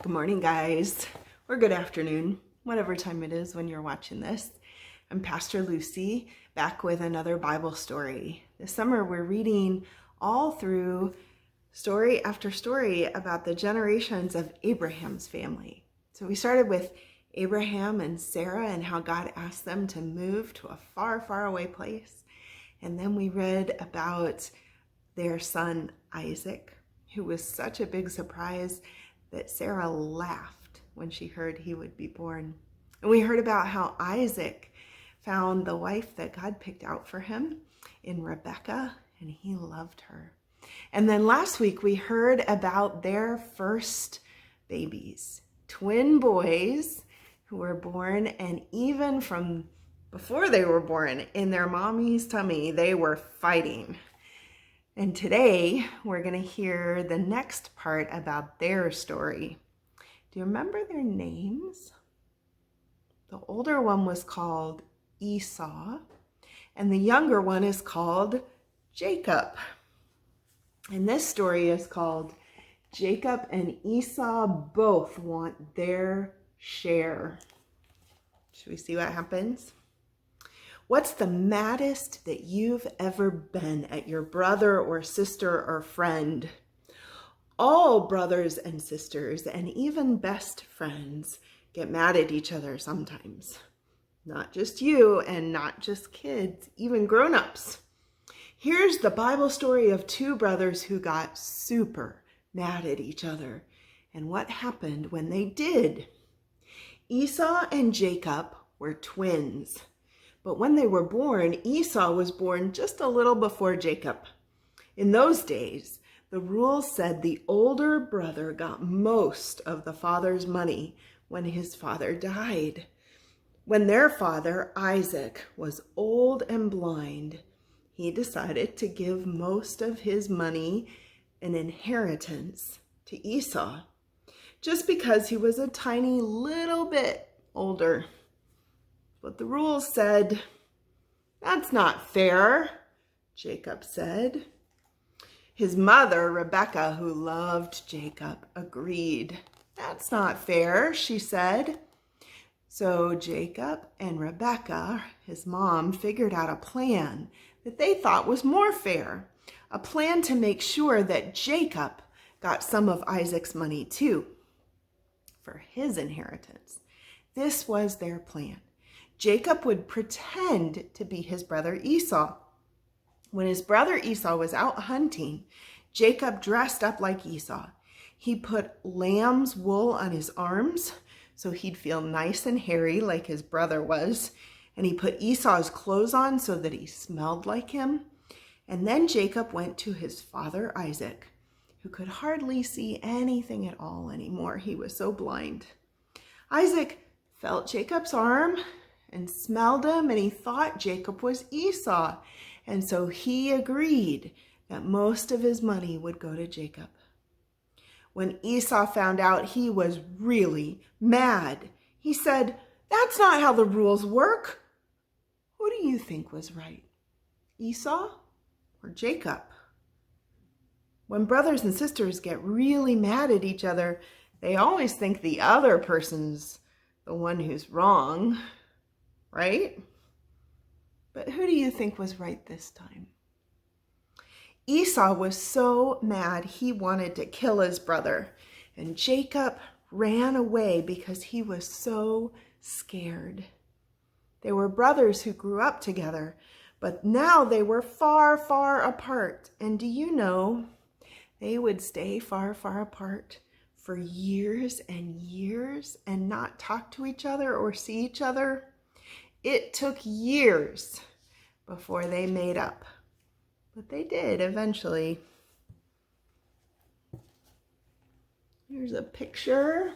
Good morning, guys, or good afternoon, whatever time it is when you're watching this. I'm Pastor Lucy, back with another Bible story. This summer, we're reading all through story after story about the generations of Abraham's family. So we started with Abraham and Sarah and how God asked them to move to a far, far away place. And then we read about their son, Isaac, who was such a big surprise that Sarah laughed when she heard he would be born. And we heard about how Isaac found the wife that God picked out for him in Rebecca, and he loved her. And then last week we heard about their first babies, twin boys who were born, and even from before they were born, in their mommy's tummy, they were fighting. And today, we're going to hear the next part about their story. Do you remember their names? The older one was called Esau, and the younger one is called Jacob. And this story is called Jacob and Esau Both Want Their Share. Should we see what happens? What's the maddest that you've ever been at your brother or sister or friend? All brothers and sisters, and even best friends, get mad at each other sometimes. Not just you and not just kids, even grown-ups. Here's the Bible story of two brothers who got super mad at each other and what happened when they did. Esau and Jacob were twins. But when they were born, Esau was born just a little before Jacob. In those days, the rules said the older brother got most of the father's money when his father died. When their father, Isaac, was old and blind, he decided to give most of his money, an inheritance, to Esau, just because he was a tiny little bit older. But the rules said, "That's not fair," Jacob said. His mother, Rebecca, who loved Jacob, agreed. "That's not fair," she said. So Jacob and Rebecca, his mom, figured out a plan that they thought was more fair, a plan to make sure that Jacob got some of Isaac's money too, for his inheritance. This was their plan. Jacob would pretend to be his brother Esau. When his brother Esau was out hunting, Jacob dressed up like Esau. He put lamb's wool on his arms so he'd feel nice and hairy like his brother was. And he put Esau's clothes on so that he smelled like him. And then Jacob went to his father Isaac, who could hardly see anything at all anymore. He was so blind. Isaac felt Jacob's arm and smelled him, and he thought Jacob was Esau. And so he agreed that most of his money would go to Jacob. When Esau found out, he was really mad. He said, "That's not how the rules work." Who do you think was right, Esau or Jacob? When brothers and sisters get really mad at each other, they always think the other person's the one who's wrong, right? But who do you think was right this time? Esau was so mad he wanted to kill his brother, and Jacob ran away because he was so scared. They were brothers who grew up together, but now they were far, far apart. And do you know, they would stay far, far apart for years and years and not talk to each other or see each other. It took years before they made up, but they did eventually. Here's a picture.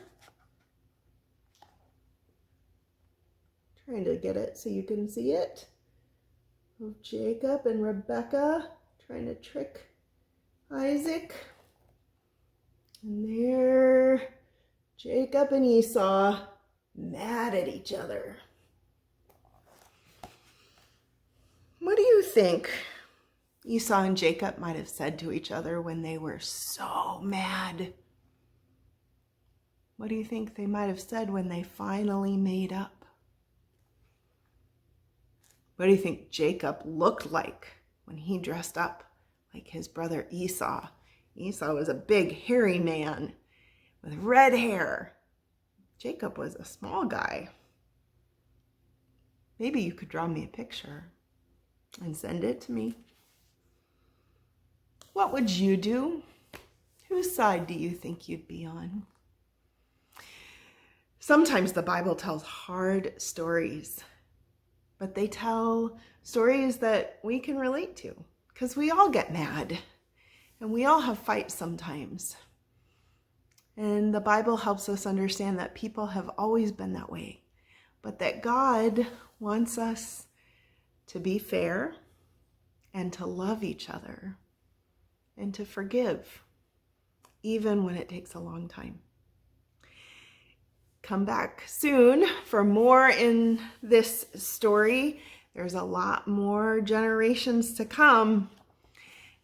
Trying to get it so you can see it. Of Jacob and Rebecca trying to trick Isaac. And there, Jacob and Esau mad at each other. What do you think Esau and Jacob might have said to each other when they were so mad? What do you think they might have said when they finally made up? What do you think Jacob looked like when he dressed up like his brother Esau? Esau was a big, hairy man with red hair. Jacob was a small guy. Maybe you could draw me a picture and send it to me. What would you do? Whose side do you think you'd be on? Sometimes the Bible tells hard stories, but they tell stories that we can relate to, because we all get mad and we all have fights sometimes. And the Bible helps us understand that people have always been that way, but that God wants us to be fair and to love each other and to forgive, even when it takes a long time. Come back soon for more in this story. There's a lot more generations to come.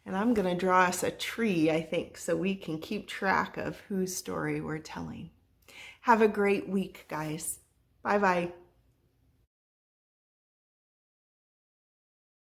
And I'm going to draw us a tree, I think, so we can keep track of whose story we're telling. Have a great week, guys. Bye-bye.